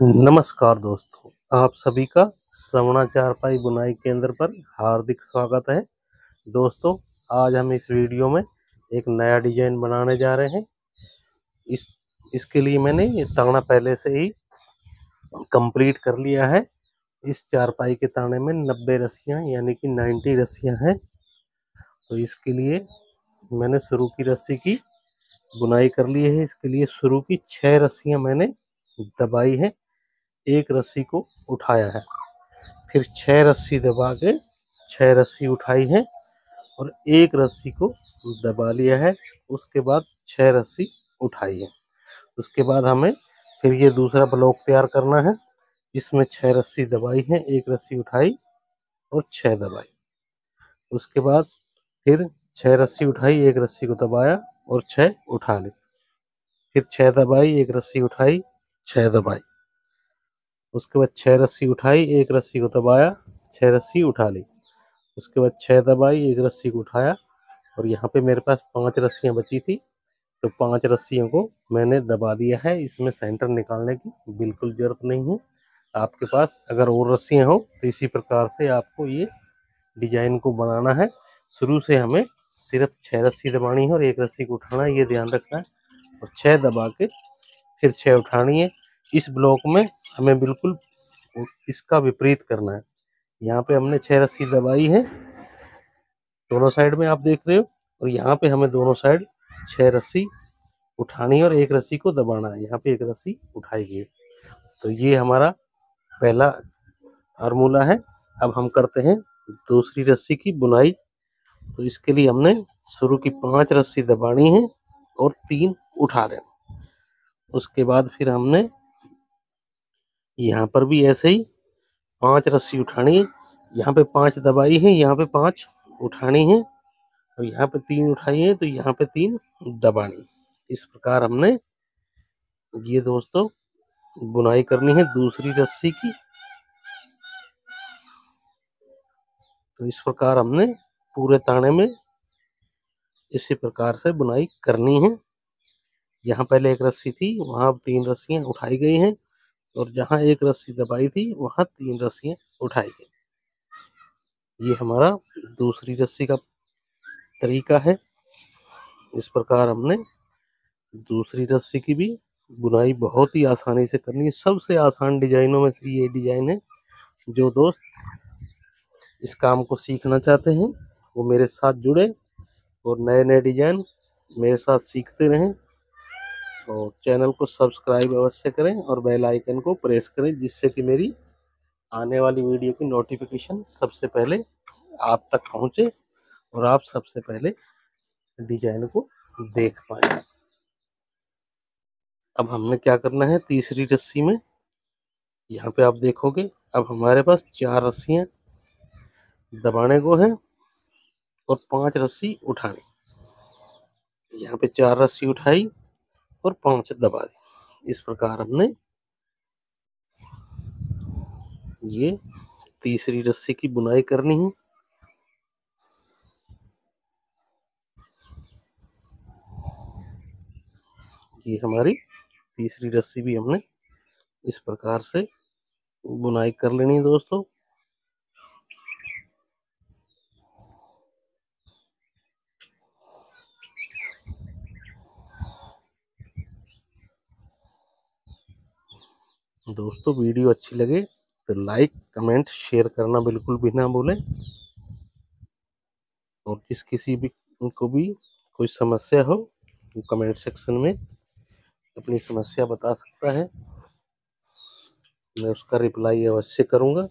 नमस्कार दोस्तों, आप सभी का श्रवणा चारपाई बुनाई केंद्र पर हार्दिक स्वागत है। दोस्तों, आज हम इस वीडियो में एक नया डिजाइन बनाने जा रहे हैं। इसके लिए मैंने ये ताना पहले से ही कंप्लीट कर लिया है। इस चारपाई के ताने में 90 रस्सियाँ यानी कि 90 रस्सियाँ हैं। तो इसके लिए मैंने शुरू की रस्सी की बुनाई कर ली है। इसके लिए शुरू की 6 रस्सियाँ मैंने दबाई है, एक रस्सी को उठाया है, फिर 6 रस्सी दबा के 6 रस्सी उठाई है और एक रस्सी को दबा लिया है। उसके बाद 6 रस्सी उठाई है। उसके बाद हमें फिर ये दूसरा ब्लॉक तैयार करना है। इसमें 6 रस्सी दबाई है, एक रस्सी उठाई और 6 दबाई। उसके बाद फिर 6 रस्सी उठाई, एक रस्सी को दबाया और 6 उठा ली। फिर 6 दबाई, एक रस्सी उठाई, 6 दबाई। उसके बाद 6 रस्सी उठाई, एक रस्सी को दबाया, 6 रस्सी उठा ली। उसके बाद 6 दबाई, एक रस्सी को उठाया और यहाँ पे मेरे पास 5 रस्सियाँ बची थी, तो 5 रस्सियों को मैंने दबा दिया है। इसमें सेंटर निकालने की बिल्कुल जरूरत नहीं है। आपके पास अगर और रस्सियाँ हो तो इसी प्रकार से आपको ये डिजाइन को बनाना है। शुरू से हमें सिर्फ 6 रस्सी दबानी है और एक रस्सी को उठाना है, ये ध्यान रखना है। और 6 दबा के फिर 6 उठानी है। इस ब्लॉक में हमें बिल्कुल इसका विपरीत करना है। यहाँ पे हमने 6 रस्सी दबाई है दोनों साइड में, आप देख रहे हो, और यहाँ पे हमें दोनों साइड 6 रस्सी उठानी है और एक रस्सी को दबाना है। यहाँ पे एक रस्सी उठाई गई। तो ये हमारा पहला फार्मूला है। अब हम करते हैं दूसरी रस्सी की बुनाई। तो इसके लिए हमने शुरू की 5 रस्सी दबानी है और 3 उठा लेना। उसके बाद फिर हमने यहाँ पर भी ऐसे ही 5 रस्सी उठानी है। यहाँ पे 5 दबाई है, यहाँ पे 5 उठानी है और यहाँ पे 3 उठाई है, तो यहाँ पे 3 दबानी। इस प्रकार हमने ये दोस्तों बुनाई करनी है दूसरी रस्सी की। तो इस प्रकार हमने पूरे ताने में इसी प्रकार से बुनाई करनी है। यहाँ पहले एक रस्सी थी, वहां 3 रस्सियां उठाई गई हैं और जहां एक रस्सी दबाई थी वहां 3 रस्सियां उठाई गई। ये हमारा दूसरी रस्सी का तरीका है। इस प्रकार हमने दूसरी रस्सी की भी बुनाई बहुत ही आसानी से करनी है। सबसे आसान डिजाइनों में से ये डिजाइन है। जो दोस्त इस काम को सीखना चाहते हैं वो मेरे साथ जुड़े और नए नए डिजाइन मेरे साथ सीखते रहें। और चैनल को सब्सक्राइब अवश्य करें और बेल आइकन को प्रेस करें, जिससे कि मेरी आने वाली वीडियो की नोटिफिकेशन सबसे पहले आप तक पहुंचे और आप सबसे पहले डिजाइन को देख पाए। अब हमने क्या करना है, तीसरी रस्सी में यहाँ पे आप देखोगे अब हमारे पास 4 रस्सियां दबाने को है और 5 रस्सी उठानी। यहाँ पे 4 रस्सी उठाई और 5 दबा दी। इस प्रकार हमने ये तीसरी रस्सी की बुनाई करनी है। ये हमारी तीसरी रस्सी भी हमने इस प्रकार से बुनाई कर लेनी है दोस्तों। दोस्तों वीडियो अच्छी लगे तो लाइक कमेंट शेयर करना बिल्कुल भी ना भूलें। और जिस किसी भी को भी कोई समस्या हो वो कमेंट सेक्शन में अपनी समस्या बता सकता है, मैं उसका रिप्लाई अवश्य करूंगा।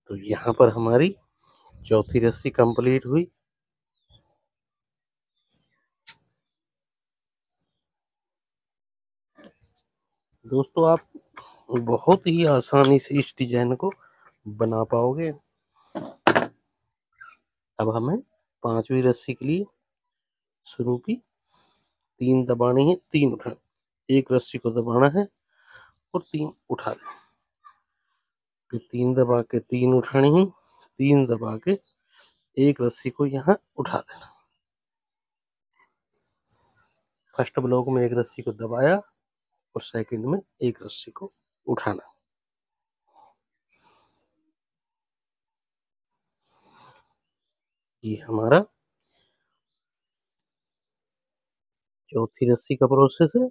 तो यहाँ पर हमारी चौथी रस्सी कंप्लीट हुई। दोस्तों आप बहुत ही आसानी से इस डिजाइन को बना पाओगे। अब हमें 5वीं रस्सी के लिए शुरू की 3 दबानी है, 3 उठाना। एक रस्सी को दबाना है और 3 उठा देना। फिर 3 दबा के 3 उठानी है, 3 दबा के एक रस्सी को यहाँ उठा देना। फर्स्ट ब्लॉक में एक रस्सी को दबाया और सेकंड में एक रस्सी को उठाना। ये हमारा चौथी रस्सी का प्रोसेस है।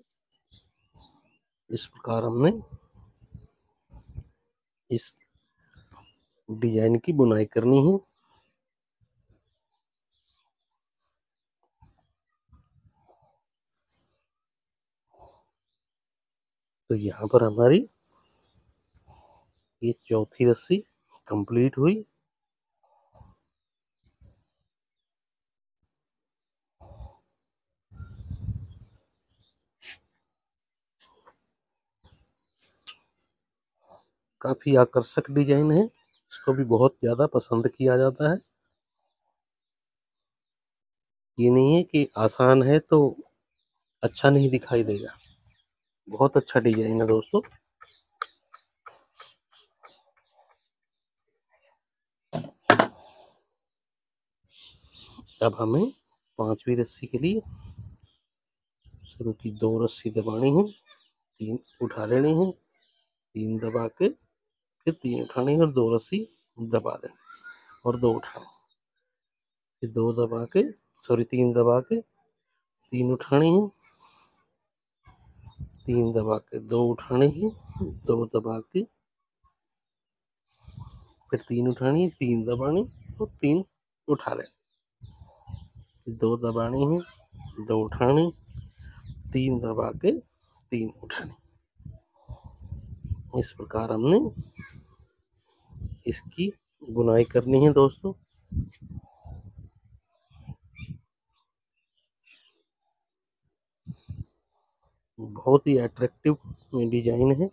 इस प्रकार हमने इस डिजाइन की बुनाई करनी है। तो यहाँ पर हमारी ये चौथी रस्सी कंप्लीट हुई। काफी आकर्षक डिजाइन है, इसको भी बहुत ज्यादा पसंद किया जाता है। ये नहीं है कि आसान है तो अच्छा नहीं दिखाई देगा, बहुत अच्छा डिजाइन है दोस्तों। अब हमें पांचवी रस्सी के लिए शुरू की 2 रस्सी दबानी है, 3 उठा लेनी है, 3 दबा के फिर 3 उठानी है और 2 रस्सी दबा दें और 2 उठानी, फिर 2 दबा के 3 दबा के 3 उठानी है, 3 दबा के 2 उठानी है, 2 दबा के फिर 3 उठानी है, 3 दबानी और 3 उठा लें, 2 दबानी है, 2 उठानी, 3 दबा के 3 उठानी। इस प्रकार हमने इसकी बुनाई करनी है दोस्तों। बहुत ही अट्रैक्टिव डिजाइन है।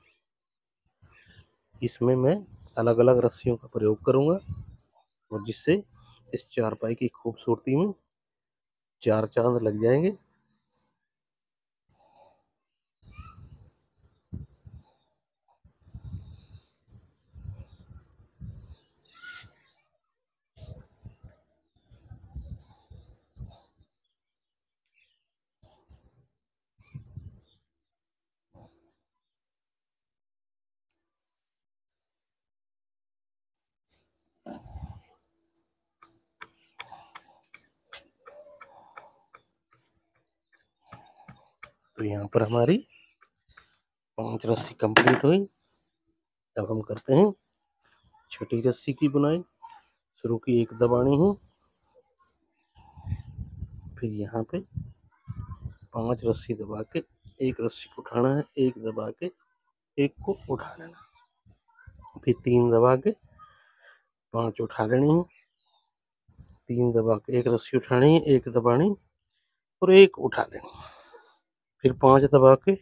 इसमें मैं अलग अलग रस्सियों का प्रयोग करूंगा और जिससे इस चारपाई की खूबसूरती में 4 चांद लग जाएंगे। तो यहाँ पर हमारी 5 रस्सी कंप्लीट हुई। अब हम करते हैं छठी रस्सी की बुनाई। शुरू की 1 दबानी है, फिर यहाँ पे 5 रस्सी दबा के 1 रस्सी को उठाना है, 1 दबा के 1 को उठा लेना, फिर 3 दबा के 5 उठा लेनी है, 3 दबा के 1 रस्सी उठानी है, 1 दबानी और 1 उठा लेनी, फिर 5 दबा के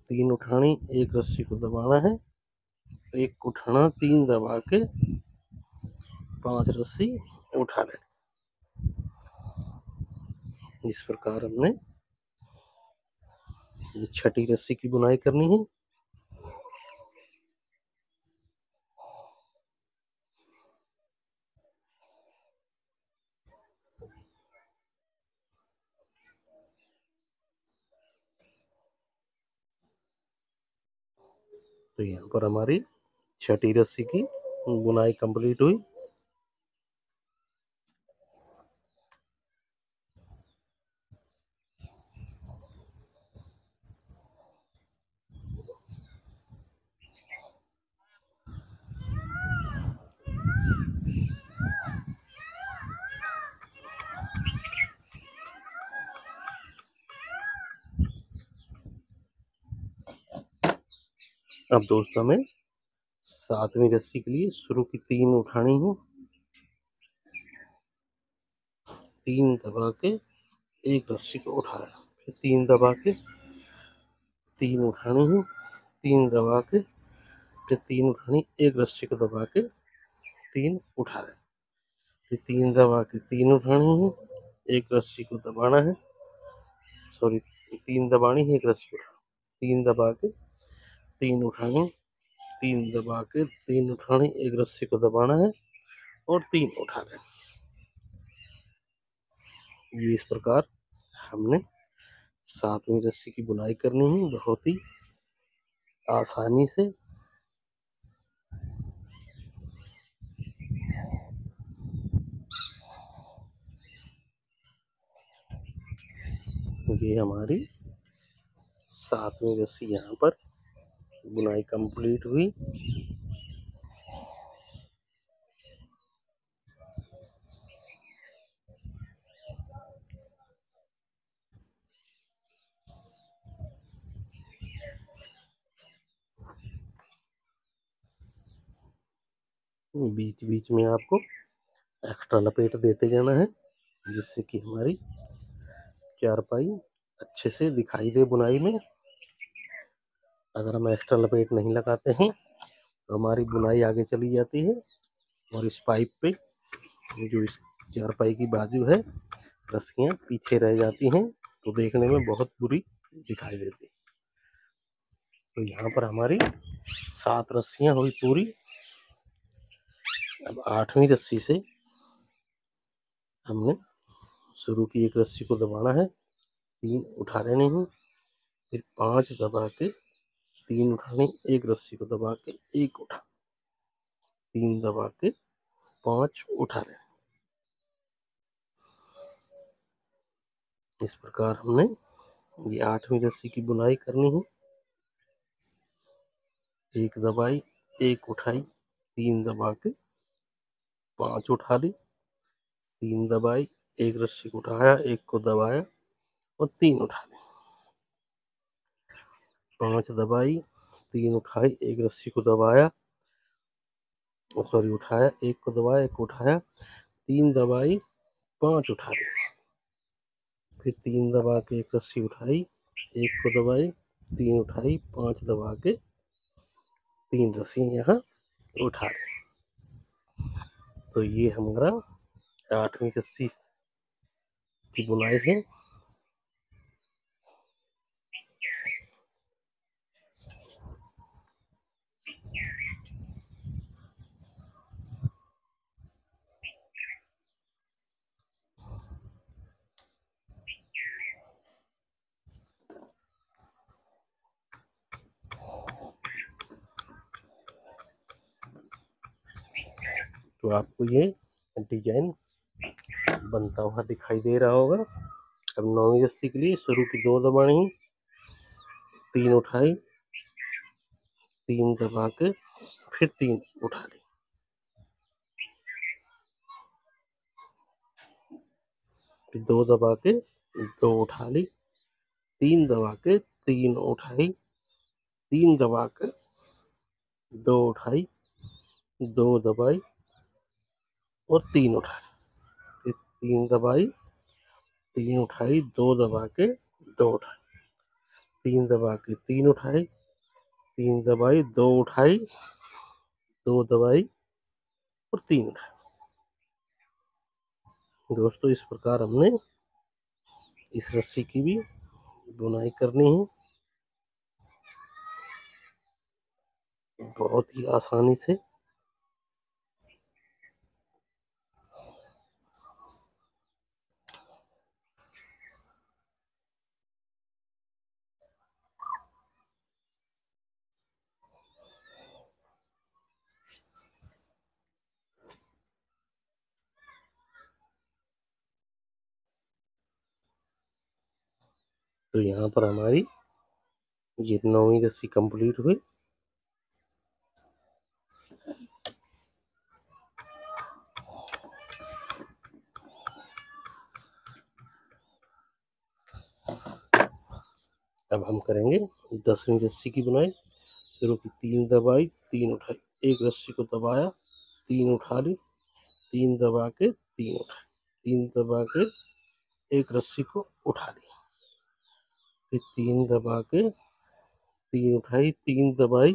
3 उठानी, 1 रस्सी को दबाना है, 1 उठाना, 3 दबा के 5 रस्सी उठा लेनी। इस प्रकार हमने ये छठी रस्सी की बुनाई करनी है। तो यहाँ पर हमारी छठी रस्सी की बुनाई कंप्लीट हुई। अब दोस्तों हमें 7वीं रस्सी के लिए शुरू की 3 उठानी है, 3 दबा के 1 रस्सी को उठा लेना, फिर 3 दबा के 3 उठानी है, 3 दबा के फिर 3 उठानी, 1 रस्सी को दबा के 3 उठा लेना, फिर 3 दबा के 3 उठानी है, 1 रस्सी को दबाना है, 3 दबानी है, 1 रस्सी को उठाना, 3 दबा के 3 उठानी, 3 दबा के 3 उठानी, 1 रस्सी को दबाना है और 3 उठा लेना। ये इस प्रकार हमने सातवीं रस्सी की बुनाई करनी है बहुत ही आसानी से। ये हमारी सातवीं रस्सी यहाँ पर बुनाई कंप्लीट हुई। बीच बीच में आपको एक्स्ट्रा लपेट देते जाना है, जिससे कि हमारी चारपाई अच्छे से दिखाई दे बुनाई में। अगर हम एक्स्ट्रा लपेट नहीं लगाते हैं तो हमारी बुनाई आगे चली जाती है और इस पाइप पे जो इस चारपाई की बाजू है रस्सियाँ पीछे रह जाती हैं, तो देखने में बहुत बुरी दिखाई देती है। तो यहाँ पर हमारी 7 रस्सियाँ हुई पूरी। अब 8वीं रस्सी से हमने शुरू की एक रस्सी को दबाना है, 3 उठा लेने हैं, फिर 5 दबा के 3 उठाने, एक रस्सी को दबा के 1 उठा, 3 दबा के 5 उठा लें। इस प्रकार हमने ये 8वीं रस्सी की बुनाई करनी है। 1 दबाई, 1 उठाई, 3 दबा के 5 उठा ली, 3 दबाई, एक रस्सी को उठाया, 1 को दबाया और 3 उठा ली, 5 दबाई, 3 उठाई, एक रस्सी को दबाया, सॉरी उठाया, 1 को दबाया, 1 को उठाया, 3 दबाई, 5 उठा ली, फिर 3 दबा के एक रस्सी उठाई, 1 को दबाई, 3 उठाई, 5 दबा के 3 रस्सियाँ यहाँ उठा ली। तो ये हमारा 8वीं रस्सी की बुनाई है। तो आपको ये डिजाइन बनता हुआ दिखाई दे रहा होगा। अब 9वीं रस्सी के लिए शुरू की 2 दबानी, 3 उठाई, 3 दबा के फिर 3 उठा ली, फिर 2 दबा के 2 उठा ली, 3 दबा के 3 उठाई, 3 दबा के 2 उठाई, 2 दबाई और 3 उठा ली, फिर 3 दबाई, 3 उठाई, 2 दबा के 2 उठाई, 3 दबा के 3 उठाई, 3 दबाई, 2 उठाई, 2 दबाई और 3 उठाई। दोस्तों इस प्रकार हमने इस रस्सी की भी बुनाई करनी है बहुत ही आसानी से। तो यहाँ पर हमारी ये 9वीं रस्सी कंप्लीट हुई। अब हम करेंगे 10वीं रस्सी की बुनाई। शुरू की 3 दबाई, 3 उठाई, एक रस्सी को दबाया, 3 उठा ली, 3 दबा के 3 उठाई, 3 दबा के एक रस्सी को उठा ली, फिर 3 दबा के 3 उठाई, 3 दबाई,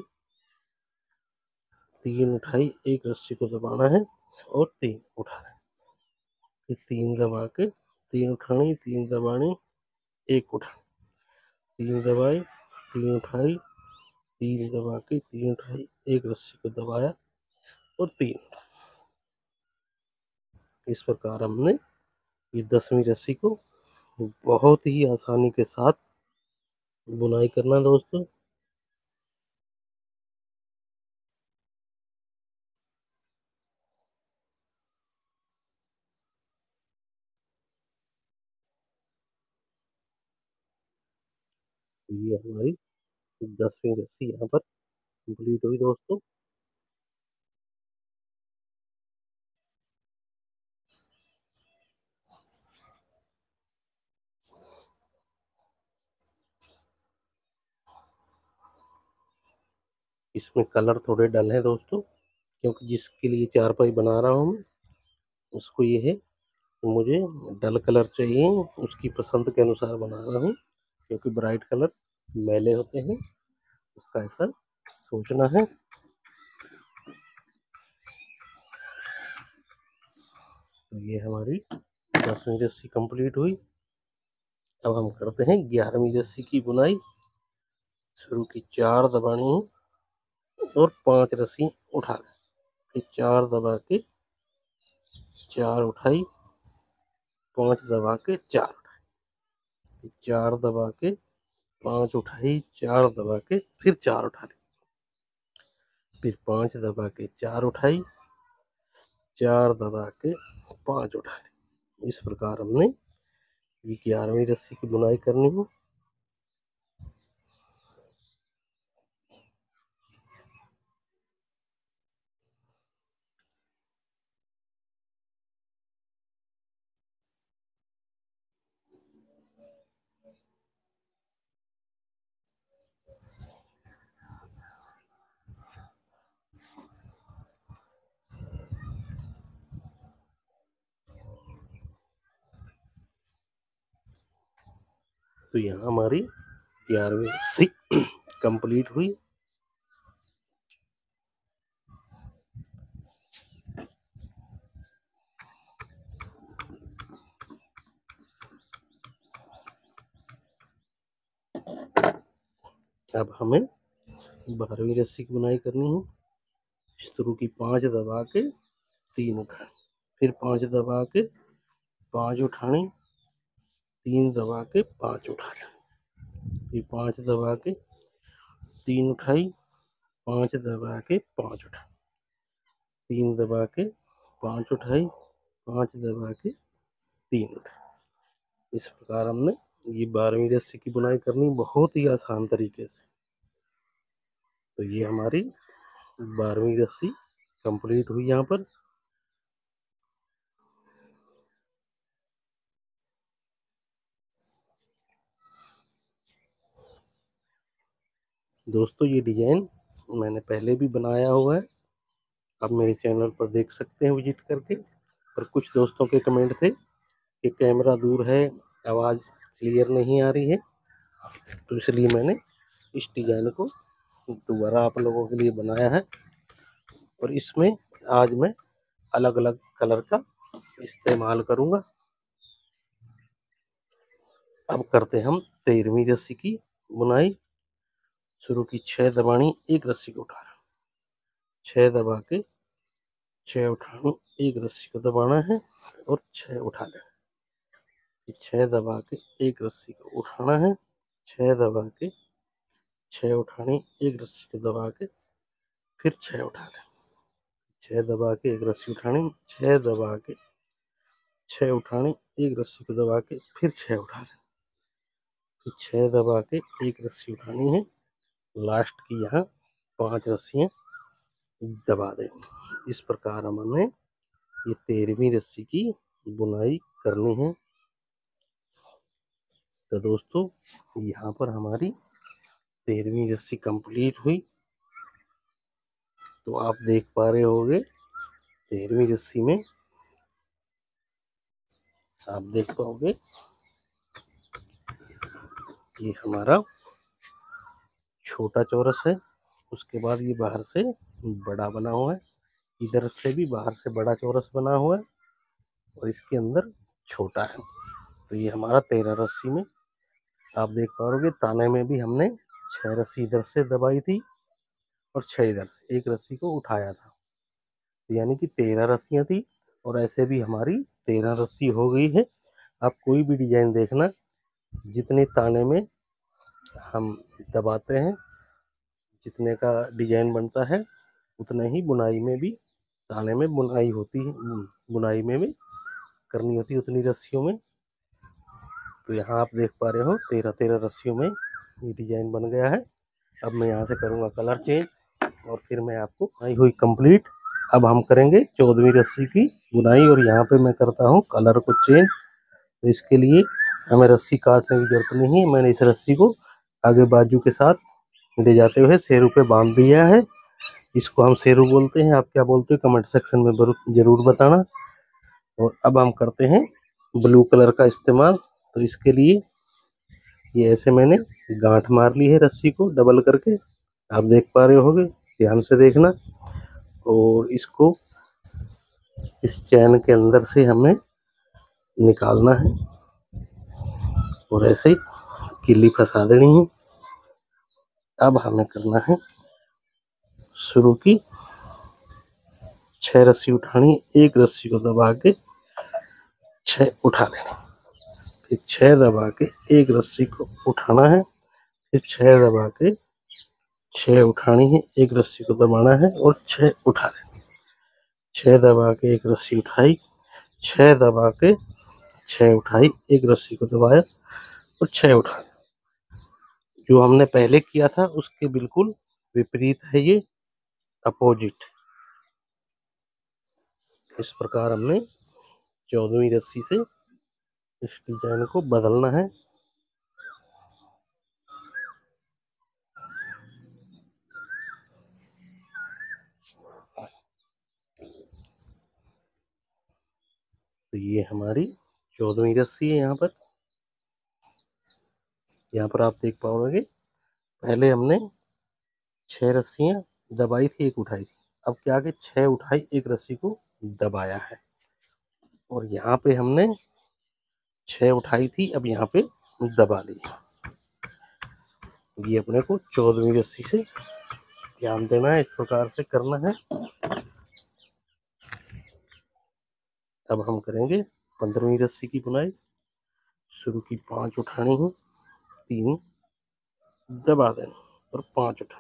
3 उठाई, एक रस्सी को दबाना है और 3 उठाना है, फिर 3 दबा के 3 उठानी, 3 दबानी, 1 उठानी, 3 दबाई, 3 उठाई, 3 दबा के 3 उठाई, एक रस्सी को दबाया और 3 उठाई। इस प्रकार हमने ये 10वीं रस्सी को बहुत ही आसानी के साथ बुनाई करना दोस्तों। ये हमारी 10वीं रस्सी यहाँ पर कंप्लीट हुई दोस्तों। इसमें कलर थोड़े डल है दोस्तों, क्योंकि जिसके लिए चारपाई बना रहा हूँ मैं, उसको ये है कि मुझे डल कलर चाहिए, उसकी पसंद के अनुसार बना रहा हूँ, क्योंकि ब्राइट कलर मैले होते हैं, उसका ऐसा सोचना है। तो ये हमारी 10वीं रस्सी कंप्लीट हुई। अब हम करते हैं 11वीं रस्सी की बुनाई। शुरू की 4 दबानी है और 5 रस्सी उठा लें। फिर 4 दबा के 4 उठाई, 5 दबा के 4 उठाई, फिर 4 दबा के 5 उठाई, 4 दबा के फिर 4 उठा ली, फिर 5 दबा के 4 उठाई, 4 दबा के 5 उठा ली। इस प्रकार हमने ये 11वीं रस्सी की बुनाई करनी है। तो यहाँ हमारी 11वीं रस्सी कंप्लीट हुई। अब हमें 12वीं रस्सी की बुनाई करनी है। शुरू की 5 दबा के 3 उठानी, फिर 5 दबा के 5 उठानी, 3 दबा के 5 उठा लें, फिर 5 दबा के 3 उठाई, 5 दबा के 5 उठा, 3 दबा के 5 उठाई, 5 दबा के 3 उठाई। इस प्रकार हमने ये 12वीं रस्सी की बुनाई करनी बहुत ही आसान तरीके से। तो ये हमारी 12वीं रस्सी कंप्लीट हुई यहाँ पर। दोस्तों ये डिजाइन मैंने पहले भी बनाया हुआ है, आप मेरे चैनल पर देख सकते हैं विजिट करके। पर कुछ दोस्तों के कमेंट थे कि कैमरा दूर है, आवाज़ क्लियर नहीं आ रही है, तो इसलिए मैंने इस डिजाइन को दोबारा आप लोगों के लिए बनाया है। और इसमें आज मैं अलग अलग कलर का इस्तेमाल करूंगा। अब करते हैं हम 13वीं रस्सी की बुनाई। शुरू की 6 दबानी, एक रस्सी को उठाना, 6 दबा के 6 उठानी, एक रस्सी को दबाना है और 6 उठा लेना, 6 दबा के एक रस्सी को उठाना है, 6 दबा के 6 उठानी, एक रस्सी को दबा के फिर 6 उठा लें, 6 दबा के एक रस्सी उठानी, 6 दबा के 6 उठानी, एक रस्सी को दबा के फिर 6 उठा लें, फिर 6 दबा के एक रस्सी उठानी है, लास्ट की यहाँ 5 रस्सियाँ दबा देंगे। इस प्रकार हमने ये 13वीं रस्सी की बुनाई करनी है। तो दोस्तों यहाँ पर हमारी 13वीं रस्सी कंप्लीट हुई। तो आप देख पा रहे होंगे 13वीं रस्सी में आप देख पाओगे ये हमारा छोटा चौरस है, उसके बाद ये बाहर से बड़ा बना हुआ है, इधर से भी बाहर से बड़ा चौरस बना हुआ है और इसके अंदर छोटा है। तो ये हमारा 13 रस्सी में आप देख पाओगे। ताने में भी हमने 6 रस्सी इधर से दबाई थी और 6 इधर से, एक रस्सी को उठाया था, यानी कि 13 रस्सियाँ थी। और ऐसे भी हमारी 13 रस्सी हो गई है। आप कोई भी डिजाइन देखना, जितने ताने में हम दबाते हैं, जितने का डिजाइन बनता है, उतना ही बुनाई में भी, ताने में बुनाई होती है, बुनाई में भी करनी होती है उतनी रस्सियों में। तो यहाँ आप देख पा रहे हो 13-13 रस्सियों में ये डिजाइन बन गया है। अब मैं यहाँ से करूँगा कलर चेंज और फिर मैं आपको आई हुई कंप्लीट। अब हम करेंगे 14वीं रस्सी की बुनाई और यहाँ पे मैं करता हूँ कलर को चेंज। तो इसके लिए हमें रस्सी काटने की जरूरत नहीं है। मैंने इस रस्सी को आगे बाजू के साथ ले जाते हुए शेरू पे बांध दिया है। इसको हम शेरू बोलते हैं, आप क्या बोलते हो कमेंट सेक्शन में जरूर बताना। और अब हम करते हैं ब्लू कलर का इस्तेमाल। तो इसके लिए ये ऐसे मैंने गांठ मार ली है रस्सी को डबल करके, आप देख पा रहे होगे, ध्यान से देखना। और इसको इस चैन के अंदर से हमें निकालना है और ऐसे ही किल्ली फंसा देनी है। अब हमें करना है शुरू की 6 रस्सी उठानी, एक रस्सी को दबा के 6 उठा लेना, फिर 6 दबा के एक रस्सी को उठाना है, फिर 6 दबा के 6 उठानी है, एक रस्सी को दबाना है और 6 उठा लेना। 6 दबा के एक रस्सी उठाई, 6 दबा के 6 उठाई, एक रस्सी को दबाया और 6 उठाया। जो हमने पहले किया था उसके बिल्कुल विपरीत है ये, अपोजिट। इस प्रकार हमने 14वीं रस्सी से इस डिजाइन को बदलना है। तो ये हमारी 14वीं रस्सी है। यहाँ पर आप देख पाओगे पहले हमने 6 रस्सियां दबाई थी, एक उठाई थी। अब क्या कि 6 उठाई, एक रस्सी को दबाया है। और यहाँ पे हमने 6 उठाई थी, अब यहाँ पे दबा ली। ये अपने को 14वीं रस्सी से ध्यान देना है, इस प्रकार से करना है। अब हम करेंगे 15वीं रस्सी की बुनाई। शुरू की 5 उठानी है, 3 दबा देना और 5 उठा,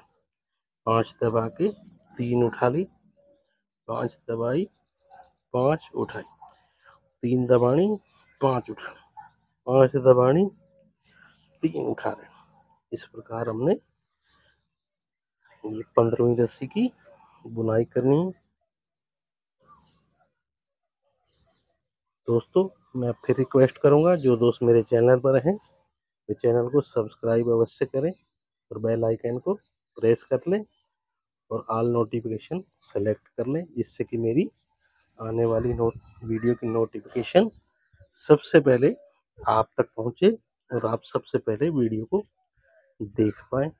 5 दबा के 3 उठा ली, 5 दबाई, 5 उठाई, 3 दबानी, 5 उठानी, 5 दबानी, 3 उठा लेना। इस प्रकार हमने ये 15वीं रस्सी की बुनाई करनी है। दोस्तों मैं फिर रिक्वेस्ट करूंगा, जो दोस्त मेरे चैनल पर हैं वे चैनल को सब्सक्राइब अवश्य करें और बेल आइकन को प्रेस कर लें और ऑल नोटिफिकेशन सेलेक्ट कर लें, जिससे कि मेरी आने वाली वीडियो की नोटिफिकेशन सबसे पहले आप तक पहुंचे और आप सबसे पहले वीडियो को देख पाए।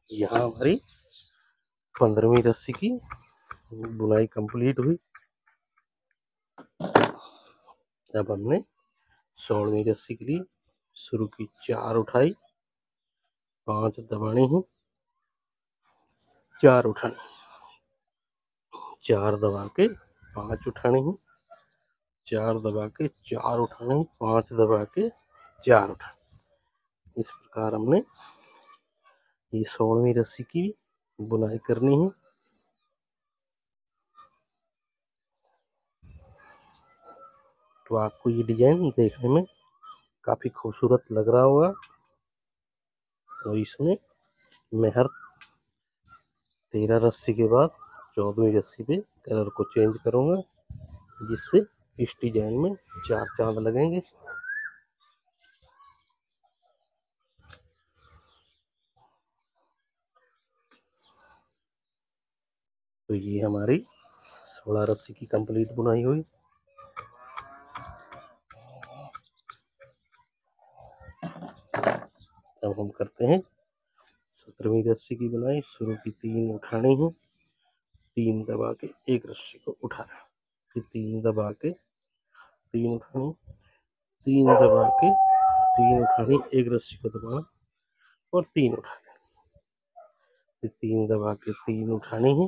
यहाँ हमारी 15वीं रस्सी की बुनाई कंप्लीट हुई। अब हमने 16वीं रस्सी के लिए शुरू की 4 उठाई, 5 दबानी है, 4 उठानी, 4 दबा के 5 उठानी है, 4 दबा के 4 उठानी, 5 दबा के 4 उठानी। इस प्रकार हमने ये 16वीं रस्सी की बुनाई करनी है। तो आपको ये डिजाइन देखने में काफी खूबसूरत लग रहा होगा। और इसमें मैं हर 13 रस्सी के बाद 14वीं रस्सी पे कलर को चेंज करूंगा, जिससे इस डिजाइन में 4 चांद लगेंगे। तो ये हमारी 16 रस्सी की कंप्लीट बुनाई हुई। अब हम करते हैं 17वीं रस्सी की बुनाई। शुरू की 3 उठानी है, 3 दबा के एक रस्सी को उठाना, फिर 3 दबा के 3 उठानी, 3 दबा के 3 उठानी, एक रस्सी को दबाना और 3 उठानी, फिर 3 दबा के 3 उठानी है,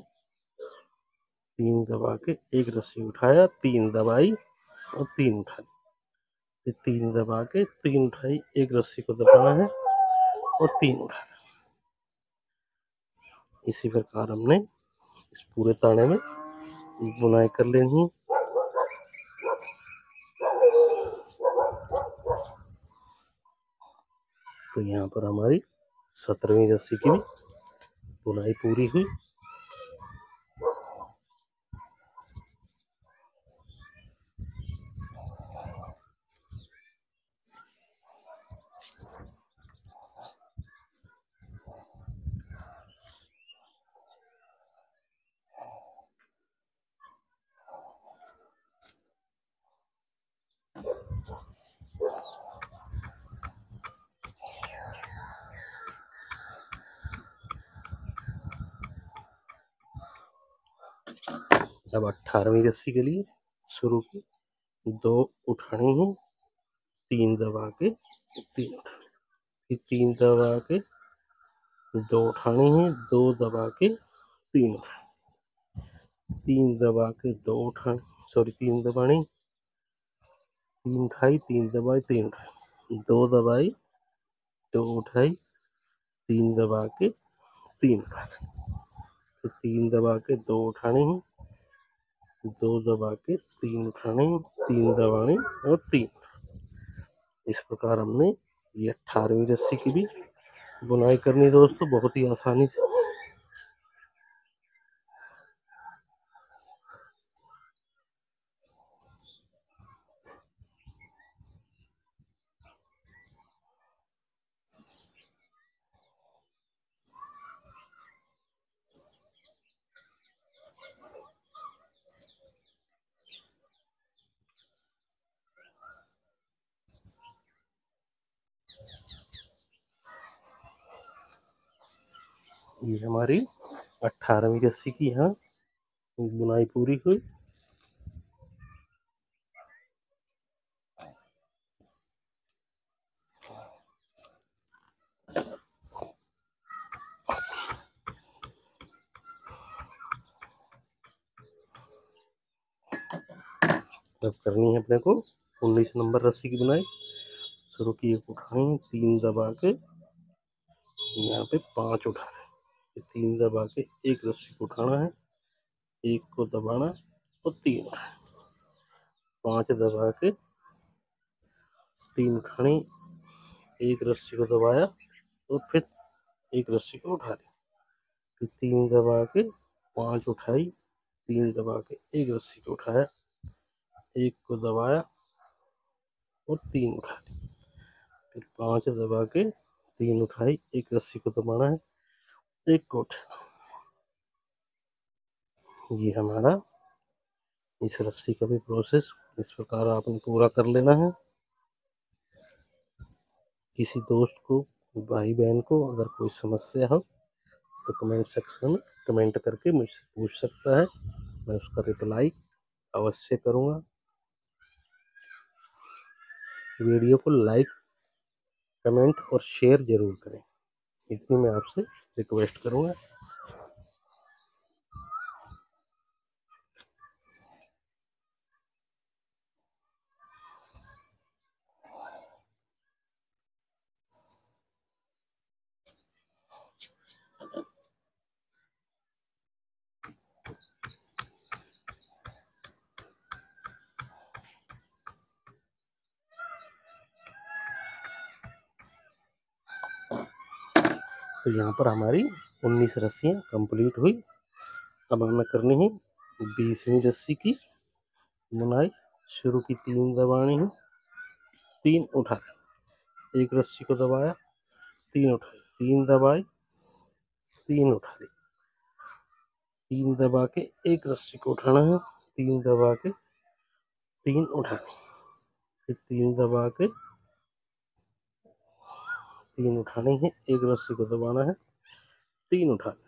तीन दबा के एक रस्सी उठाया, तीन दबाई और तीन उठा ली। फिर तीन दबा के तीन उठाई, एक रस्सी को दबाना है और तीन उठाना। इसी प्रकार हमने इस पूरे ताने में बुनाई कर लेनी है। तो यहाँ पर हमारी 17वीं रस्सी की भी बुनाई पूरी हुई। अब 18वीं रस्सी के लिए शुरू की, दो उठानी है, तीन दबा के तीन उठानी, फिर तीन दबा के दो उठानी है, दो दबा के तीन उठानी, तीन दबा के दो उठानी, सॉरी तीन दबानी, तीन उठाई, तीन दबाई, तीन उठाई, दो दबाई, दो उठाई, तीन दबा के तीन उठानी, तो तीन दबा के दो उठानी है, दो दबा के तीन उठाने, तीन दबाने और तीन। इस प्रकार हमने ये 18वीं रस्सी की भी बुनाई करनी दोस्तों, बहुत ही आसानी से। ये हमारी 18वीं रस्सी की यहाँ बुनाई पूरी हुई। अब करनी है अपने को 19 नंबर रस्सी की बुनाई। शुरू की, एक उठानी, तीन दबा के यहाँ पे पांच उठाने, तीन दबा के एक रस्सी को उठाना है, एक को दबाना और तीन उठाने, पांच दबा के तीन उठानी, एक रस्सी को दबाया और फिर एक रस्सी को उठा ली, फिर तीन दबा के पांच उठाई, तीन दबा के एक रस्सी को उठाया, एक को दबाया और तीन उठा ली, फिर पांच दबा के तीन उठाई, एक रस्सी को दबाना है, एक को उठाना। ये हमारा इस रस्सी का भी प्रोसेस इस प्रकार आपने पूरा कर लेना है। किसी दोस्त को, भाई बहन को अगर कोई समस्या हो तो कमेंट सेक्शन में कमेंट करके मुझसे पूछ सकता है, मैं उसका रिप्लाई अवश्य करूँगा। वीडियो को लाइक, कमेंट और शेयर जरूर करें, इतनी मैं आपसे रिक्वेस्ट करूँगा। तो यहाँ पर हमारी 19 रस्सियाँ कंप्लीट हुई। अब हमें करनी है 20वीं रस्सी की बुनाई। शुरू की, तीन दबानी है, तीन उठा, एक रस्सी को दबाया, तीन उठाई, तीन दबाई, तीन उठा ली, तीन दबा के एक रस्सी को उठाना है, तीन दबा के तीन उठानी, फिर तीन दबा के तीन उठानी है, एक रस्सी को दबाना है, तीन उठानी,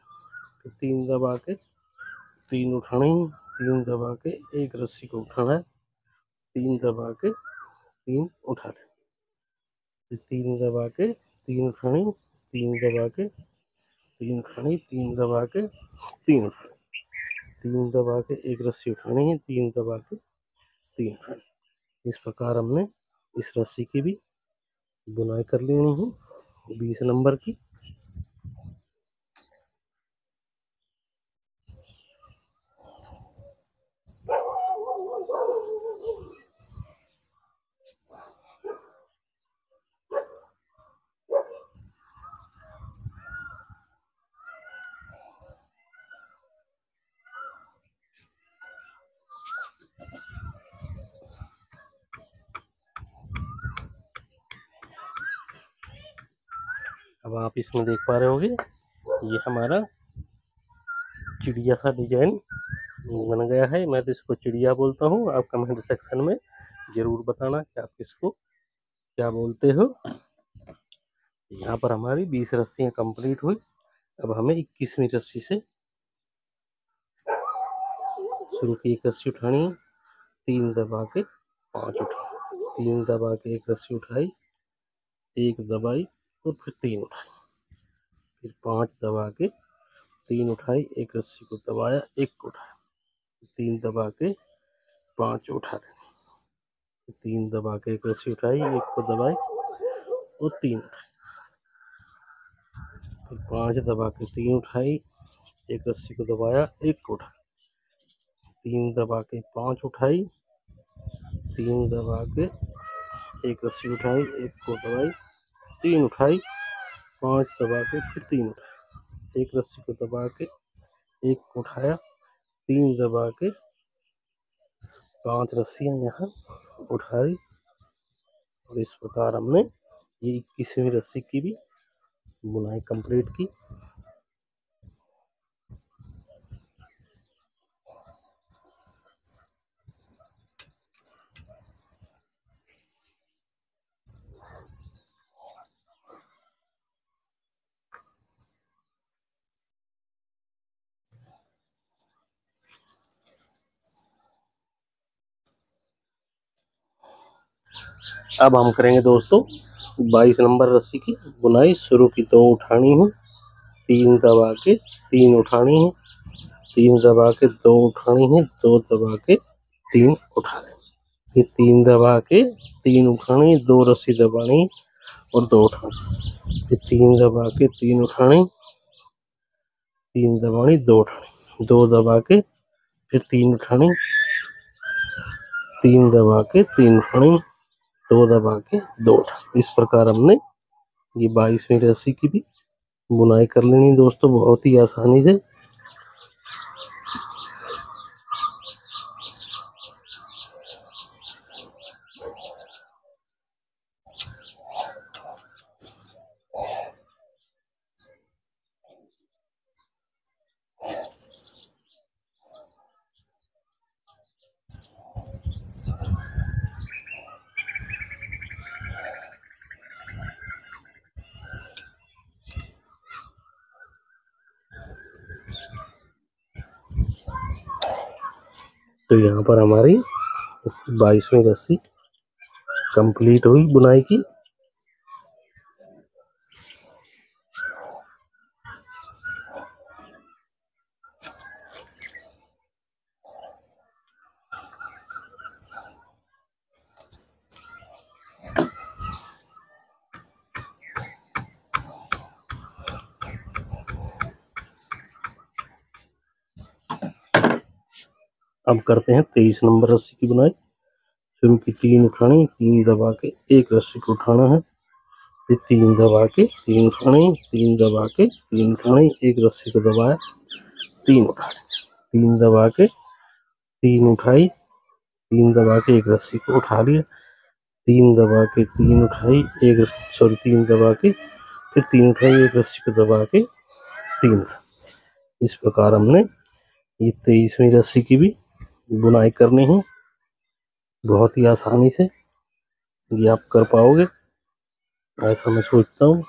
फिर तीन दबा के तीन उठानी, तीन दबा के एक रस्सी को उठाना है, तीन दबा के तीन उठाने, फिर तीन दबा के तीन उठानी, तीन दबा के तीन उठानी, तीन दबा के तीन उठानी, 3 दबा के एक रस्सी उठानी है, 3 दबा के 3 उठानी। इस प्रकार हमने इस रस्सी की भी बुनाई कर लेनी है 20 नंबर की। अब आप इसमें देख पा रहे होंगे, ये हमारा चिड़िया सा डिजाइन बन गया है। मैं तो इसको चिड़िया बोलता हूँ, आप कमेंट सेक्शन में जरूर बताना कि आप इसको क्या बोलते हो। यहाँ पर हमारी 20 रस्सियाँ कंप्लीट हुई। अब हमें 21वीं रस्सी से शुरू की एक रस्सी उठानी, 3 दबा के 5 उठाई, 3 दबा के एक रस्सी उठाई, एक दबाई और फिर 3 उठाई, फिर 5 दबा के 3 उठाई, एक रस्सी को दबाया, एक को उठाया, 3 दबा के 5 उठा दें, 3 दबा के एक रस्सी उठाई, एक को दबाई और 3 उठाई, फिर 5 दबा के 3 उठाई, एक रस्सी को दबाया, एक को उठाया, 3 दबा के 5 उठाई, 3 दबा के एक रस्सी उठाई, एक को दबाई, 3 उठाई, 5 दबा के फिर 3 उठाई, एक रस्सी को दबा के एक को उठाया, 3 दबा के 5 रस्सियाँ यहाँ उठाई। और इस प्रकार हमने ये 21वीं रस्सी की भी बुनाई कंप्लीट की। अब हम करेंगे दोस्तों 22 नंबर रस्सी की बुनाई। शुरू की 2 उठानी है, 3 दबा के 3 उठानी है, 3 दबा के 2 उठानी है, 2 दबा के 3 उठानी, फिर 3 दबा के 3 उठानी, 2 रस्सी दबानी और 2 उठानी, फिर 3 दबा के 3 उठानी, 3 दबानी, 2 उठानी, 2 दबा के फिर 3 उठानी, 3 दबा के 3 उठानी, 2 दबा के 2 उठानी। इस प्रकार हमने ये 22वीं रस्सी की भी बुनाई कर लेनी दोस्तों, बहुत ही आसानी से। तो यहाँ पर हमारी 22वीं रस्सी कंप्लीट हुई बुनाई की। अब करते हैं 23 नंबर रस्सी की बुनाई। शुरू की 3 उठानी, 3 दबा के एक रस्सी को उठाना है, फिर 3 दबा के 3 उठानी, 3 दबा के 3 उठानी, एक रस्सी को दबाया, 3 उठानी, 3 दबा के 3 उठाई, 3 दबा के एक रस्सी को उठा लिया, 3 दबा के 3 उठाई, 3 दबा के फिर 3 उठाई, एक रस्सी को दबा के 3 उठाई। इस प्रकार हमने ये 23वीं रस्सी की भी बुनाई करनी है, बहुत ही आसानी से ये आप कर पाओगे, ऐसा मैं सोचता हूँ।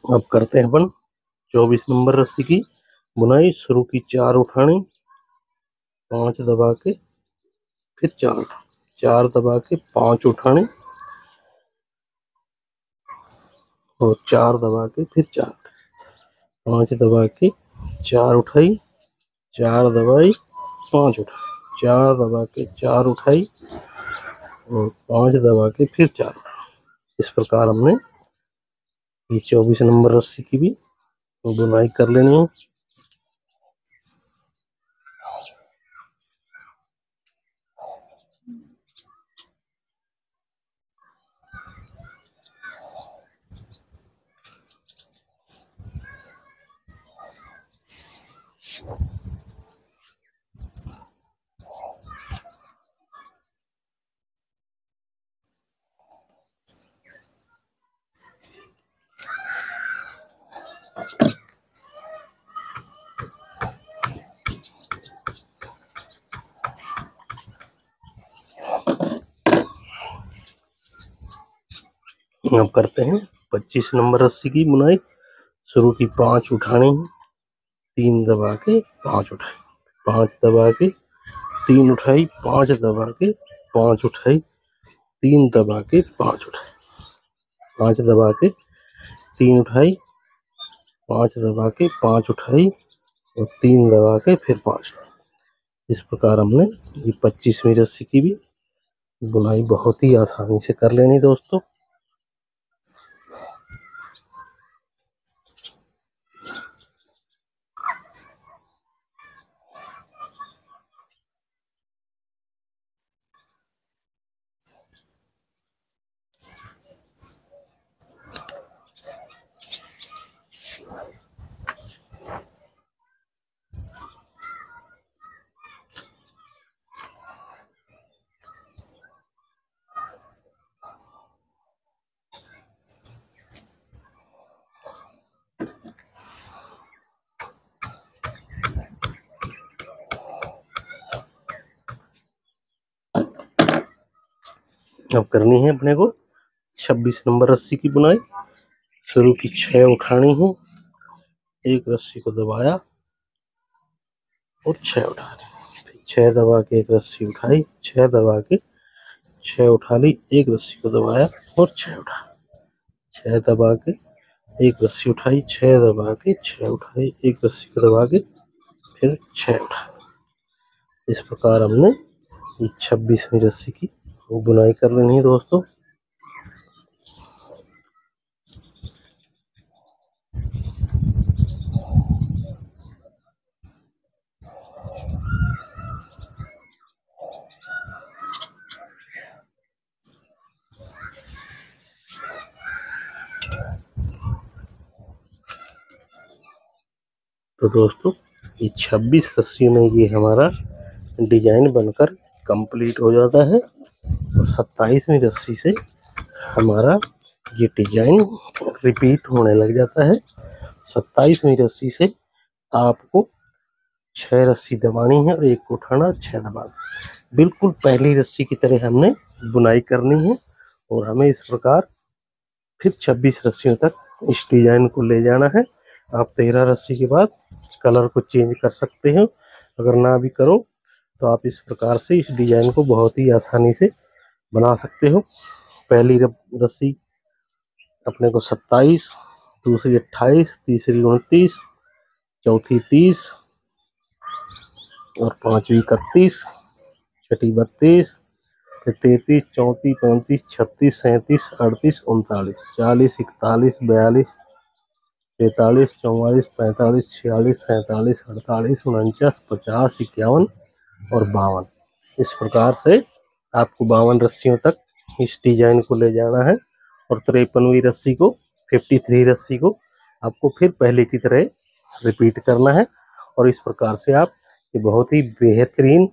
अब करते हैं अपन 24 नंबर रस्सी की बुनाई। शुरू की 4 उठानी, 5 दबा के फिर 4, 4 दबा के 5 उठानी और 4 दबा के फिर 4, 5 दबा के 4 उठाई, 4 दबाई 5 उठाई, 4 दबा के 4 उठाई और 5 दबा के फिर 4। इस प्रकार हमने ये 24 नंबर रस्सी की भी बुनाई कर लेनी है। अब करते हैं 25 नंबर रस्सी की बुनाई। शुरू की 5 उठानी है, 3 दबा के 5 उठाई, 5 दबा के 3 उठाई, 5 दबा के 5 उठाई, 3 दबा के 5 उठाई, 5 दबा के 3 उठाई, 5 दबा के 5 उठाई और 3 दबा के फिर 5। इस प्रकार हमने ये 25वीं रस्सी की भी बुनाई बहुत ही आसानी से कर लेनी दोस्तों। अब करनी है अपने को 26 नंबर रस्सी की बुनाई। शुरू की 6 उठानी है, एक रस्सी को दबाया और 6 उठानी, फिर 6 दबा के एक रस्सी उठाई, 6 दबा के 6 उठा ली, एक रस्सी को दबाया और 6 उठा, 6 दबा के एक रस्सी उठाई, 6 दबा के 6 उठाई, एक रस्सी को दबा के फिर 6 उठा। इस प्रकार हमने ये 26वीं रस्सी की बुनाई कर लेनी है दोस्तों। तो दोस्तों ये 26 रस्सियों में ये हमारा डिजाइन बनकर कंप्लीट हो जाता है और 27वीं रस्सी से हमारा ये डिजाइन रिपीट होने लग जाता है। 27वीं रस्सी से आपको 6 रस्सी दबानी है और एक को उठाना, 6 दबाना, बिल्कुल पहली रस्सी की तरह हमने बुनाई करनी है और हमें इस प्रकार फिर 26 रस्सियों तक इस डिजाइन को ले जाना है। आप 13 रस्सी के बाद कलर को चेंज कर सकते हो, अगर ना भी करो तो आप इस प्रकार से इस डिजाइन को बहुत ही आसानी से बना सकते हो। पहली रस्सी अपने को 27, दूसरी 28, तीसरी 29, चौथी 30 और पांचवी 31, छठी 32, फिर 33, 34, 35, 36, 37, 38, 39, 40, 41, 42, 43, 44, 45, 46, 47, 48, 49, 50, 51 और 52। इस प्रकार से आपको 52 रस्सियों तक इस डिजाइन को ले जाना है और 53वीं रस्सी को 53 रस्सी को आपको फिर पहले की तरह रिपीट करना है और इस प्रकार से आप ये बहुत ही बेहतरीन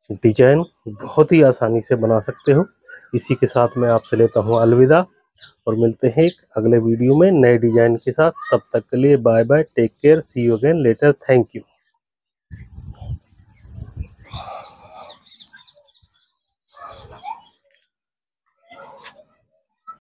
डिजाइन बहुत ही आसानी से बना सकते हो। इसी के साथ मैं आपसे लेता हूँ अलविदा और मिलते हैं एक अगले वीडियो में नए डिजाइन के साथ। तब तक के लिए bye bye, take care, see you again later, thank you.